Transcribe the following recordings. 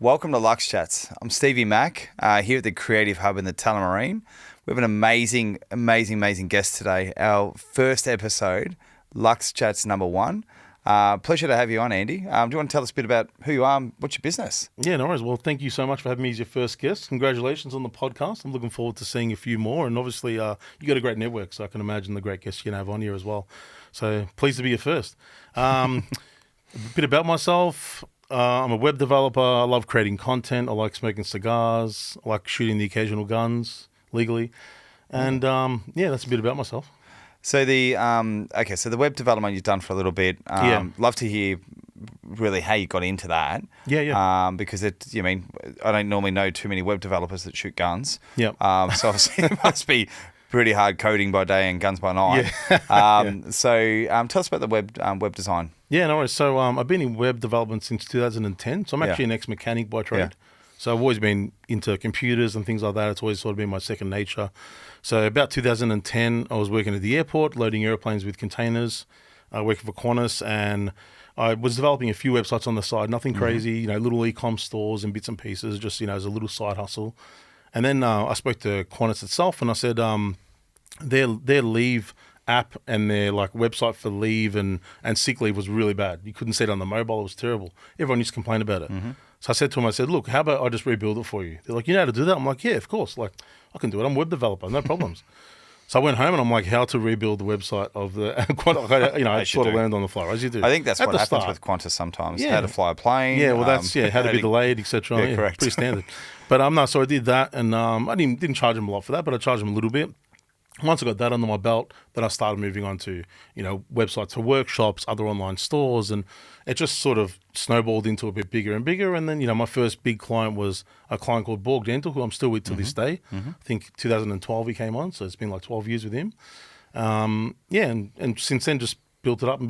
Welcome to LUX Chats. I'm Stevie Mac here at the Creative Hub in the Tullamarine. We have an amazing guest today. Our first episode, LUX Chats number 1. Pleasure to have you on, Andy. Do you want to tell us a bit about who you are and what's your business? Yeah, no worries. Well, thank you so much for having me as your first guest. Congratulations on the podcast. I'm looking forward to seeing a few more. And obviously, you got a great network, so I can imagine the great guests you can have on here as well. So pleased to be your first. A bit about myself. I'm a web developer. I love creating content. I like smoking cigars. I like shooting the occasional guns legally. And that's a bit about myself. So the web development you've done for a little bit. Love to hear really how you got into that. Because I don't normally know too many web developers that shoot guns. Yeah. So obviously it must be pretty hard coding by day and guns by night. Yeah. So tell us about the web design. Yeah, no worries. So I've been in web development since 2010. So I'm actually an ex-mechanic by trade. Yeah. So I've always been into computers and things like that. It's always sort of been my second nature. So about 2010, I was working at the airport, loading airplanes with containers, working for Qantas, and I was developing a few websites on the side, nothing crazy, little e-com stores and bits and pieces, just, as a little side hustle. And then I spoke to Qantas itself and I said their leave app and their website for leave and sick leave was really bad. You couldn't see it on the mobile. It was terrible. Everyone used to complain about it. Mm-hmm. So I said to them, look, how about I just rebuild it for you? They're like, you know how to do that? I'm like, yeah, of course. I can do it. I'm a web developer. No problems. So I went home and I'm like, how to rebuild the website of the Qantas. I sort of learned on the fly, as you do. I think that's what happens with Qantas sometimes. Yeah. How to fly a plane. Yeah, well, that's how to be delayed, etc. Yeah, correct. Pretty standard. But so I did that, and I didn't charge them a lot for that, but I charged them a little bit. Once I got that under my belt, then I started moving on to, websites for workshops, other online stores, and it just sort of snowballed into a bit bigger and bigger. And then, my first big client was a client called Borg Dental, who I'm still with to this day. Mm-hmm. I think 2012 he came on, so it's been 12 years with him. And since then just built it up.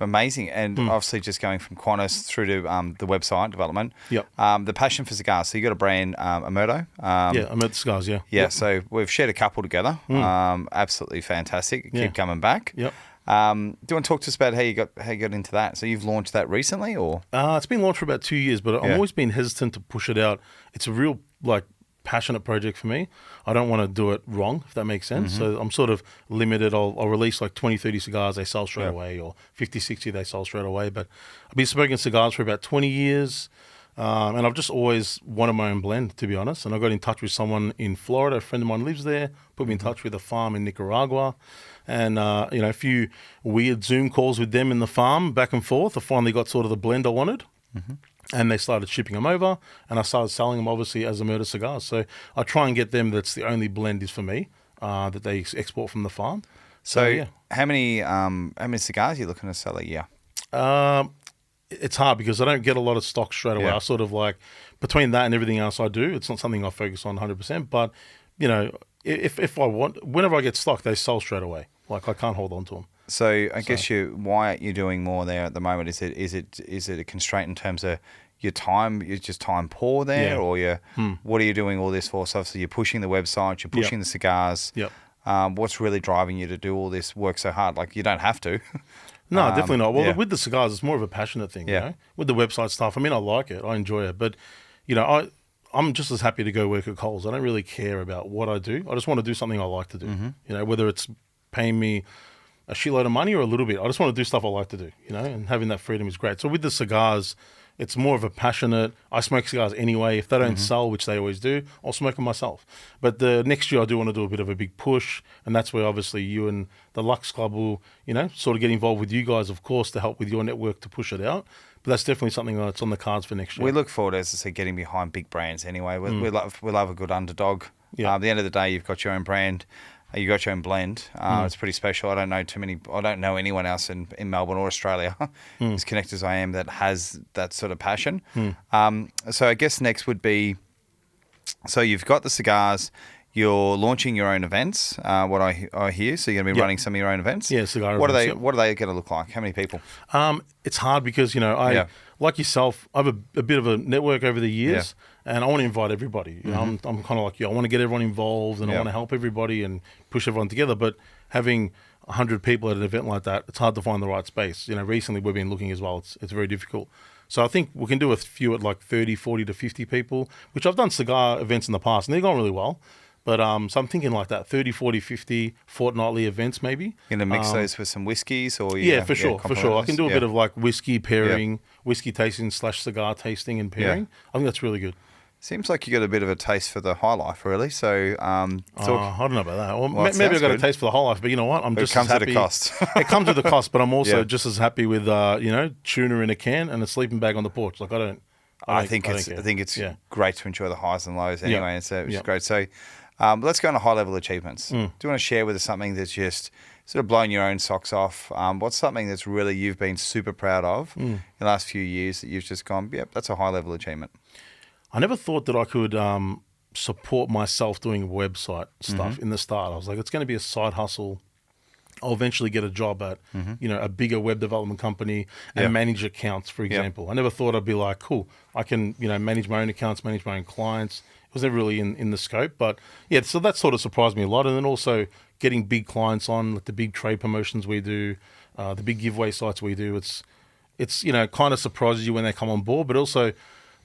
Amazing. And obviously just going from Qantas through to the website development. Yep. The passion for cigars. So you got a brand, Amerto. Amerto Cigars, yeah. Yeah, yep. So we've shared a couple together. Absolutely fantastic. Keep coming back. Yep. Do you want to talk to us about how you got into that? So you've launched that recently or? It's been launched for about 2 years, but I've always been hesitant to push it out. It's a real passionate project for me. I don't want to do it wrong, if that makes sense. Mm-hmm. So I'm sort of limited. I'll release 20, 30 cigars, they sell straight away, or 50, 60, they sell straight away. But I've been smoking cigars for about 20 years, and I've just always wanted my own blend, to be honest. And I got in touch with someone in Florida, a friend of mine lives there, put me in touch with a farm in Nicaragua, and a few weird Zoom calls with them in the farm, back and forth. I finally got sort of the blend I wanted. Mm-hmm. And they started shipping them over, and I started selling them obviously as Amerto Cigars. So I try and get them that's the only blend is for me that they export from the farm. So how many cigars are you looking to sell a year? It's hard because I don't get a lot of stock straight away. Yeah. I sort of between that and everything else I do, it's not something I focus on 100%. But if I want, whenever I get stock, they sell straight away. I can't hold on to them. So I guess why aren't you doing more there at the moment? Is it a constraint in terms of your time? You're just time poor there, or what are you doing all this for? So obviously you're pushing the website, you're pushing the cigars. Yep. What's really driving you to do all this work so hard? You don't have to. No, definitely not. Well, with the cigars, it's more of a passionate thing. Yeah. With the website stuff, I like it. I enjoy it, but I'm just as happy to go work at Coles. I don't really care about what I do. I just want to do something I like to do. Mm-hmm. Whether it's paying me a shitload of money or a little bit. I just want to do stuff I like to do, and having that freedom is great. So with the cigars, it's more of a passionate, I smoke cigars anyway. If they don't sell, which they always do, I'll smoke them myself. But the next year I do want to do a bit of a big push, and that's where obviously you and the Lux Club will, sort of get involved with you guys, of course, to help with your network to push it out. But that's definitely something that's on the cards for next year. We look forward, as I said, getting behind big brands anyway. We love a good underdog. Yeah. At the end of the day, you've got your own brand. You got your own blend. It's pretty special. I don't know anyone else in Melbourne or Australia, as connected as I am, that has that sort of passion. So I guess next would be, so you've got the cigars, you're launching your own events, what I hear. So you're going to be running some of your own events? Yeah, cigar events. What are they going to look like? How many people? It's hard because, like yourself, I have a bit of a network over the years, and I want to invite everybody. I'm kind of like you. I want to get everyone involved, and I want to help everybody and push everyone together. But having 100 people at an event like that, it's hard to find the right space. Recently we've been looking as well. It's very difficult. So I think we can do a few at like 30, 40 to 50 people, which I've done cigar events in the past and they've gone really well. But so I'm thinking like that, 30, 40, 50 fortnightly events maybe. Going to mix those with some whiskies or yeah, for sure. I can do a bit of like whiskey pairing, whiskey tasting / cigar tasting and pairing. I think that's really good. Seems like you got a bit of a taste for the high life, really. So, I don't know about that. Well, Well, it maybe I've got sounds a taste for the whole life, but you know what? I'm it just comes as at happy. a cost. It comes with a cost, but I'm also Yeah. just as happy with tuna in a can and a sleeping bag on the porch. Like I think it's great to enjoy the highs and lows anyway. And so it's great. So let's go on to high level achievements. Do you want to share with us something that's just sort of blown your own socks off? What's something that's really you've been super proud of in the last few years that you've just gone, yep, that's a high level achievement? I never thought that I could support myself doing website stuff in the start. I was like, it's going to be a side hustle. I'll eventually get a job at, a bigger web development company and manage accounts, for example. I never thought I'd be like, cool, I can, manage my own accounts, manage my own clients. It was never really in the scope. But yeah, so that sort of surprised me a lot. And then also getting big clients on, like the big trade promotions we do, the big giveaway sites we do. It's kind of surprises you when they come on board, but also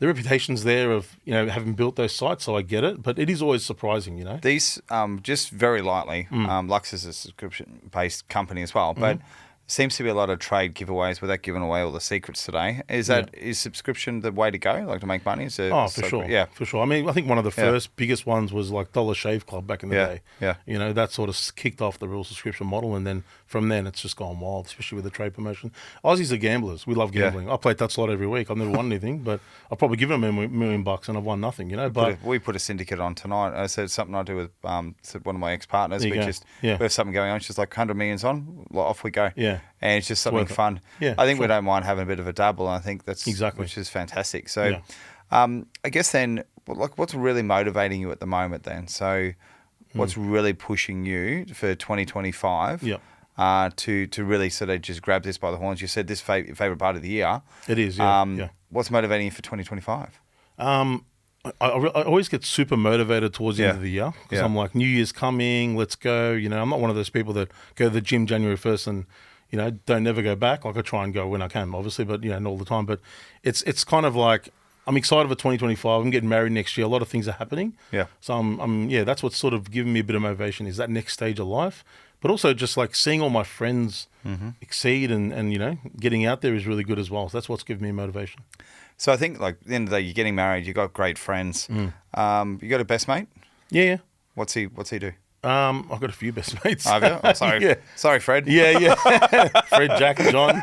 the reputation's there of, having built those sites, so I get it. But it is always surprising, These, just very lightly, Lux is a subscription-based company as well, but seems to be a lot of trade giveaways without giving away all the secrets today. Is subscription the way to go, like to make money? For sure. Yeah, for sure. I mean, I think one of the first biggest ones was like Dollar Shave Club back in the day. Yeah. That sort of kicked off the real subscription model, and then from then it's just gone wild, especially with the trade promotion. Aussies are gamblers. We love gambling. I play touch slot every week. I've never won anything, but I've probably given them $1 million and I've won nothing. But we put a syndicate on tonight. I said something I do with one of my ex-partners. We have something going on. She's like, 100 million's on. Well, off we go. Yeah. And it's just something fun. Yeah, I think we don't mind having a bit of a dabble. And I think that's which is fantastic. So, I guess then, like, what's really motivating you at the moment then? So, what's really pushing you for 2025? To really sort of just grab this by the horns. You said this favorite part of the year. It is. What's motivating you for 2025? I always get super motivated towards the end of the year because I'm like, New Year's coming, let's go. I'm not one of those people that go to the gym January 1st and don't never go back. Like I try and go when I can, obviously, but not all the time. But it's kind of like I'm excited for 2025. I'm getting married next year. A lot of things are happening. Yeah. So I'm that's what's sort of giving me a bit of motivation is that next stage of life. But also just like seeing all my friends exceed and getting out there is really good as well. So that's what's giving me motivation. So I think like at the end of the day, you're getting married. You've got great friends. You got a best mate? Yeah. What's he do? I've got a few best mates. Have you? Oh, sorry. Sorry, Fred. Yeah. Fred, Jack, and John.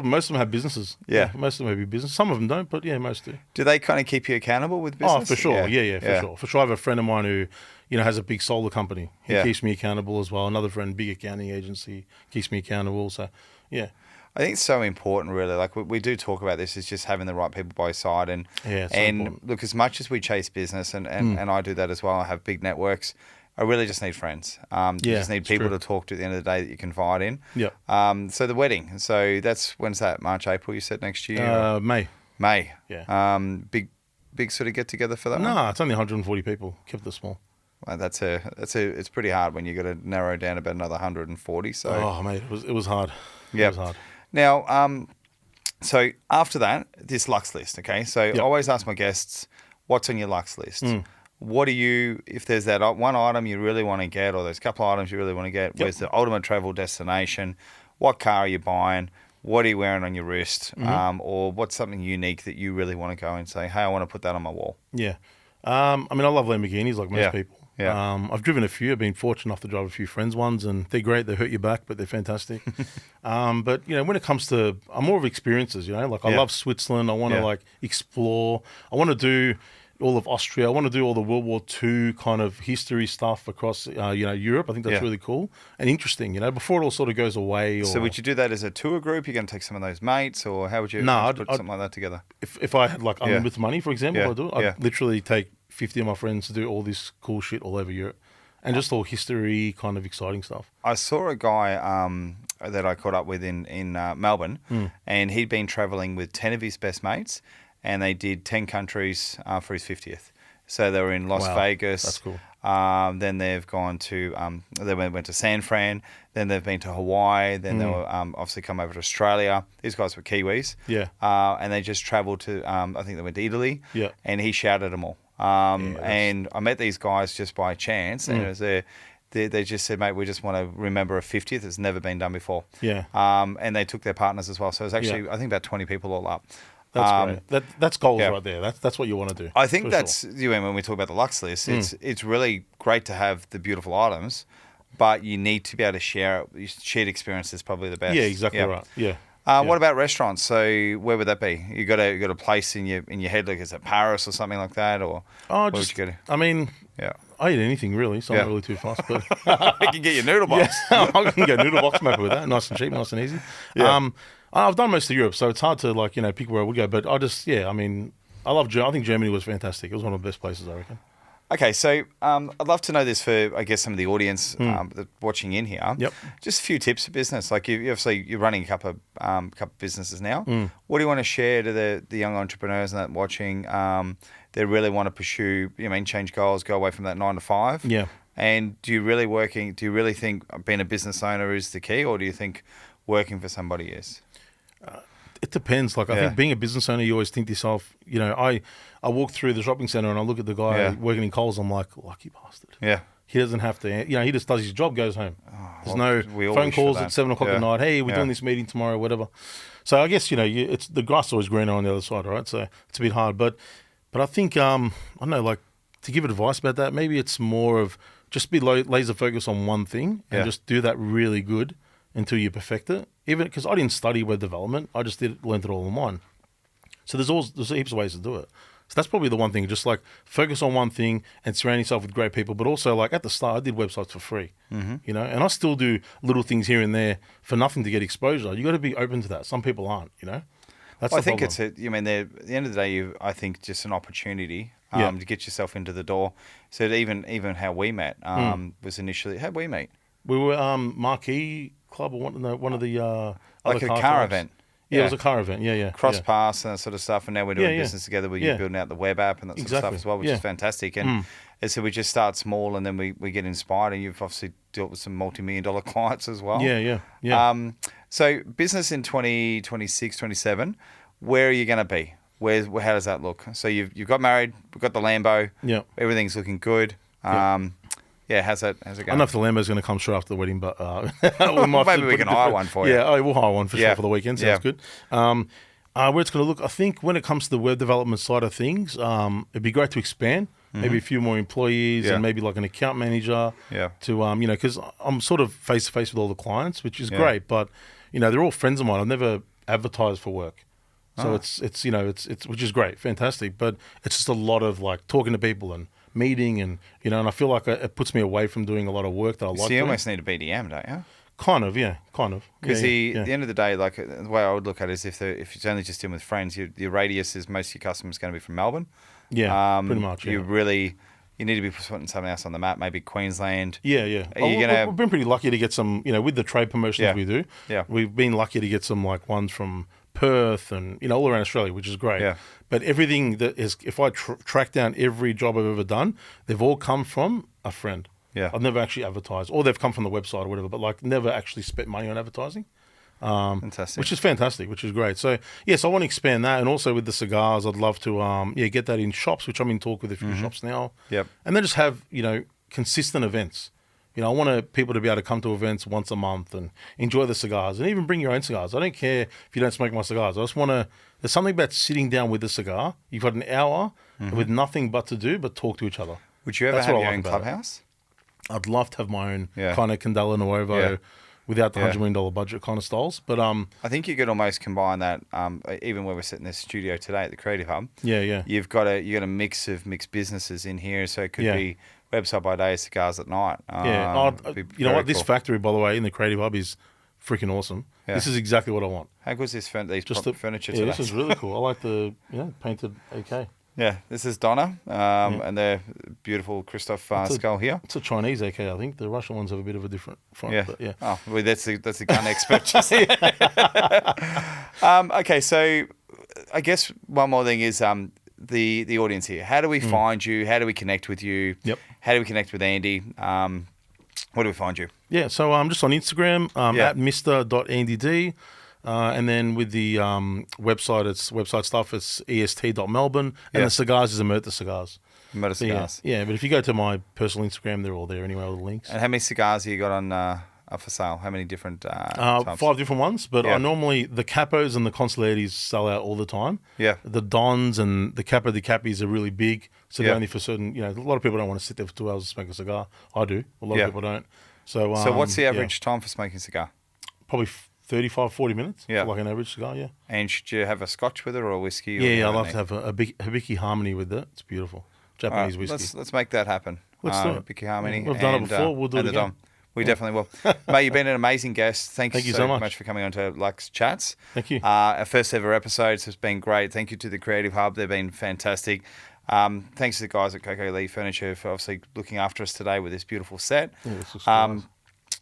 Most of them have businesses. Yeah. Most of them have business. Some of them don't, but most do. Do they kind of keep you accountable with business? Oh, for sure. Yeah, for sure. For sure. I have a friend of mine who, has a big solar company. He keeps me accountable as well. Another friend, big accounting agency, keeps me accountable. So, yeah. I think it's so important, really. Like we do talk about this, is just having the right people by your side. And look, as much as we chase business, and I do that as well, I have big networks. I really just need friends. You just need people to talk to at the end of the day that you confide in. Yeah. So the wedding. So when's that? March, April? You said next year? May. Yeah. Big sort of get together for that. No, it's only 140 people. Kept it small. Well, it's pretty hard when you got to narrow down about another 140. So. Oh mate, it was hard. Yeah. It was hard. Now, so after that, this Lux list, okay? So I always ask my guests, what's on your Lux list? What do you, if there's that one item you really want to get, or there's a couple of items you really want to get, where's the ultimate travel destination? What car are you buying? What are you wearing on your wrist? Or what's something unique that you really want to go and say, hey, I want to put that on my wall? Yeah. I love Lamborghinis like most people. Yeah. I've driven a few. I've been fortunate enough to drive a few friends' ones, and they're great. They hurt your back, but they're fantastic. But when it comes to, I'm more of experiences. I love Switzerland. I want to explore. I want to do all of Austria. I want to do all the World War II kind of history stuff across Europe. I think that's really cool and interesting. Before it all sort of goes away. So would you do that as a tour group? You're going to take some of those mates, or how would you put something like that together? If I had unlimited money, for example, I'd literally take 50 of my friends to do all this cool shit all over Europe and just all history kind of exciting stuff. I saw a guy that I caught up with in Melbourne, and he'd been traveling with 10 of his best mates, and they did 10 countries for his 50th. So they were in Las Vegas. That's cool. Then they've gone to they went to San Fran. Then they've been to Hawaii. Then they were obviously come over to Australia. These guys were Kiwis. Yeah. And they just travelled to I think they went to Italy. Yeah. And he shouted them all. And I met these guys just by chance, and it was they just said, mate, we just want to remember a 50th. It's never been done before. Yeah. And they took their partners as well. So it was actually, I think, about 20 people all up. That's great. That's goals right there. That's what you want to do. I think that's, when we talk about the Lux list, it's really great to have the beautiful items, but you need to be able to share it. Shared experience is probably the best. Yeah, exactly right. Yeah. What about restaurants? So where would that be? You got a place in your head, like is it Paris or something like that, or where would you go to? I mean, I eat anything really, so I'm not really too fussed. But you can get your noodle box. I can get a noodle box. I'm happy with that. Nice and cheap, nice and easy. Yeah. I've done most of Europe, so it's hard to pick where I would go. But I just I mean, I think Germany was fantastic. It was one of the best places, I reckon. Okay, so I'd love to know this for, I guess, some of the audience that watching in here. Yep. Just a few tips for business. Like you're running a couple of businesses now. What do you want to share to the young entrepreneurs that watching that really want to pursue, change goals, go away from that 9 to 5? Yeah. And do you really think being a business owner is the key, or do you think working for somebody is? It depends. Like I think being a business owner, you always think to yourself, I walk through the shopping centre and I look at the guy working in Coles. I'm like, lucky bastard. Yeah. He doesn't have to. He just does his job, goes home. There's no phone calls at 7 o'clock at night. Hey, we're doing this meeting tomorrow, whatever. So I guess it's the grass is always greener on the other side, right? So it's a bit hard, but I think I don't know, like to give advice about that, maybe it's more of just be laser focused on one thing and just do that really good until you perfect it. Even because I didn't study web development, I just learned it all in one. So there's heaps of ways to do it. So that's probably the one thing, just like focus on one thing and surround yourself with great people. But also, like at the start, I did websites for free, and I still do little things here and there for nothing to get exposure. You got to be open to that. Some people aren't, That's I think it's at the end of the day, I think just an opportunity to get yourself into the door. So even how we met was initially, how'd we meet? We were Marquee Club or one of the like a car event. Yeah, it was a car event. Yeah. Cross paths and that sort of stuff. And now we're doing business together where you're building out the web app and that sort of stuff as well, which is fantastic. And so we just start small and then we get inspired. And you've obviously dealt with some multi-million-dollar clients as well. Yeah. So business in 2026, 27, where are you going to be? How does that look? So you've got married, we've got the Lambo. Yeah. Everything's looking good. How's it going? I don't know if the Lambo's going to come straight after the wedding, but maybe we can hire one for you. Yeah, we'll hire one for sure for the weekend. Sounds good. Where it's going to look, I think when it comes to the web development side of things, it'd be great to expand. Maybe a few more employees and maybe like an account manager. Yeah. To because I'm sort of face to face with all the clients, which is great. But they're all friends of mine. I've never advertised for work. So it's which is great, fantastic. But it's just a lot of like talking to people and meeting and and I feel like it puts me away from doing a lot of work that I like. So you almost need a BDM, don't you? Kind of. Because at the end of the day, like the way I would look at it is if it's only just dealing with friends, your radius is most of your customers going to be from Melbourne. Yeah, pretty much. Yeah. You need to be putting something else on the map, maybe Queensland. Yeah. We've been pretty lucky to get some, with the trade promotions we do. Yeah. We've been lucky to get some like ones from Perth and all around Australia, which is great. Yeah. But everything that is, if I track down every job I've ever done, they've all come from a friend. Yeah. I've never actually advertised, or they've come from the website or whatever, but like never actually spent money on advertising. Fantastic. Which is fantastic, which is great. So yes, I want to expand that, and also with the cigars, I'd love to get that in shops, which I'm in talk with a few shops now. Yep. And then just have consistent events. I want people to be able to come to events once a month and enjoy the cigars, and even bring your own cigars. I don't care if you don't smoke my cigars. I just want to. There's something about sitting down with a cigar. You've got an hour with nothing but to do, but talk to each other. Would you ever have your own clubhouse? I'd love to have my own kind of Candela Nuevo without the $100 million budget kind of styles. But I think you could almost combine that. Even where we're sitting in this studio today at the Creative Hub. Yeah. You've got a mix of mixed businesses in here, so it could be website by day, cigars at night. You know what? This factory, by the way, in the Creative Hub is freaking awesome. Yeah. This is exactly what I want. How good is this furniture today? This is really cool. I like the painted AK. Yeah, this is Donna, and their beautiful Christoph skull here. It's a Chinese AK, I think. The Russian ones have a bit of a different front. Yeah. But Oh, well, that's the gun expert. Okay, so I guess one more thing is the audience here. How do we find you? How do we connect with you? Yep. How do we connect with Andy? Where do we find you? Yeah, so I'm just on Instagram at mr.andyD. And then with the website stuff, it's est.melbourne. And the cigars is Amerto Cigars. Amerto Cigars. Yeah, but if you go to my personal Instagram, they're all there anyway, all the links. And how many cigars have you got on up for sale? How many different types? 5 different ones, but I normally, the Capos and the Consuletis sell out all the time. Yeah. The Dons and the Capo di Capis are really big, so they're only for certain, a lot of people don't want to sit there for 2 hours to smoke a cigar. I do. A lot of people don't. So what's the average time for smoking a cigar? Probably 35, 40 minutes for like an average cigar, yeah. And should you have a scotch with it or a whiskey? Yeah, I love to have a Hibiki Harmony with it. It's beautiful. Japanese whiskey. Let's make that happen. Let's do it. Hibiki Harmony. We've done it before. We'll do it again. We definitely will. Mate, you've been an amazing guest. Thank you so much for coming on to LUX Chats. Thank you. Our first ever episodes has been great. Thank you to the Creative Hub. They've been fantastic. Thanks to the guys at Coco Lee Furniture for obviously looking after us today with this beautiful set. Yeah, this is nice.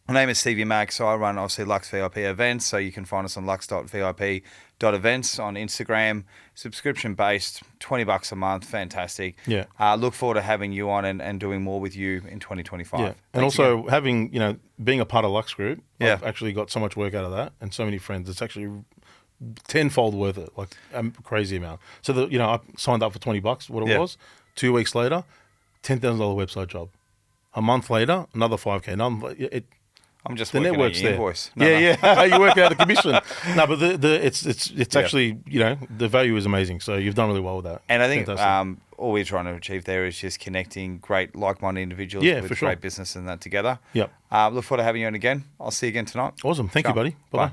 My name is Stevie Mac, so I run obviously Lux VIP events, so you can find us on lux.vip.events on Instagram. Subscription based, $20 a month, fantastic. Yeah. Look forward to having you on and doing more with you in 2025. Yeah. And also having, being a part of Lux Group, I've actually got so much work out of that and so many friends. It's actually tenfold worth it, like a crazy amount. So I signed up for $20, what it was. 2 weeks later, $10,000 website job. A month later, another $5K. I'm just the working network's on your there. invoice. Yeah. You work out the commission. No, but it's actually the value is amazing. So you've done really well with that. And I think all we're trying to achieve there is just connecting great like-minded individuals with great business and that together. Yep. Look forward to having you on again. I'll see you again tonight. Awesome. Thank you, buddy. Bye.